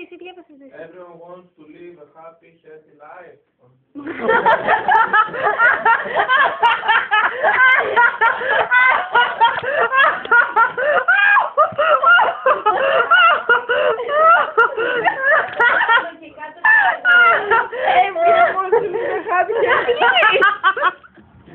εσύ, διάβασε εσύ. Everyone wants to live a happy, healthy life. Everyone wants to live a happy, healthy life.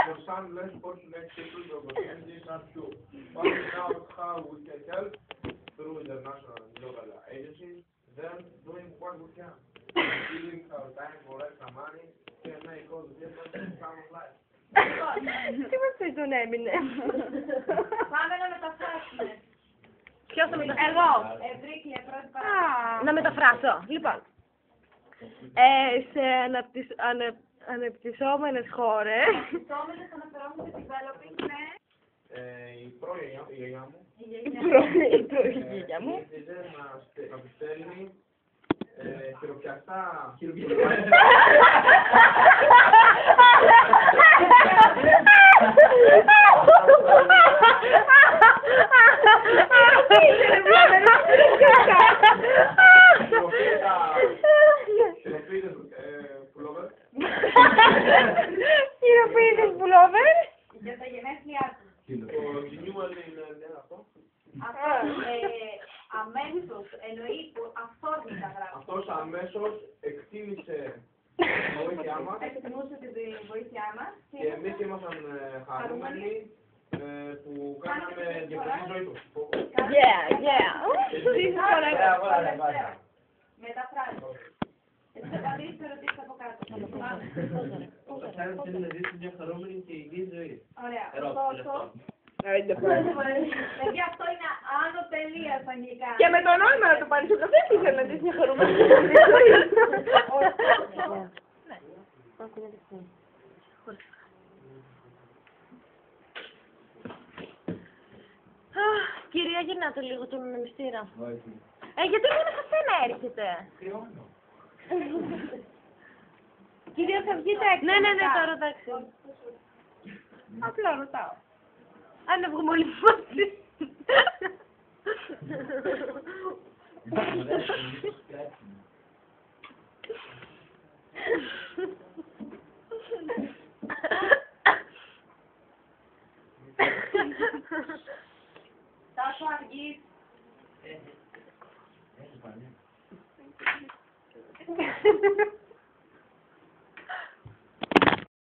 For some less fortunate people, the opportunities are few. Finding out how we can help through international and global agencies, then doing what we can. Giving our time for extra money can make all the difference in someone's life. Τι μας πεις τον έμεινε. Πάμε να μεταφράσουμε. Ποιος θα μεταφράσει? Εγώ. Ευρύκλια, πρώτη παράδειγμα. Να μεταφράσω. Λοιπόν, Σε ανεπτυσσόμενες χώρες. Αναπτυσσόμενες αναφερόμαστε στην developing με Η προγιαγιά μου Η προγιαγιά μου. ήθελε να του στέλνει χειροπιαστά πουλόβερ. Χειροποίησες πουλόβερ. για τα γενέθλιά του. Το Renewal είναι αυτό. Αυτό αμέσως εννοεί που αυθόρμητα γράφει. Αυτός αμέσως εκτίμησε τη βοήθειά μας Εκτιμούσε τη βοήθειά μας και εμείς ήμασταν χαρούμενοι που κάναμε διαφορετική ζωή του. Yeah, yeah. Μεταφράζει. Εσύ θα απαντήσεις τις ερωτήσεις από κάτω. Ο καθένας θέλει να ζήσει μια χαρούμενη και υγιή ζωή. Ωραία. Ερώτηση, Ωστόσο, παιδιά, αυτό είναι άνω τελεία στα αγγλικά. Και με το νόημα να το πάρεις, ο καθένας ήθελε να δεις μια χαρούμενη. κυρία, γυρνάτε λίγο τον μυστήρα. Γιατί μόνο σε σένα έρχεται. Κυρία, θα βγείτε έξω. Ναι, τώρα εντάξει. Απλά ρωτάω. Αν να βγούμε όλοι μαζί. Τάσο αργείς. Έχει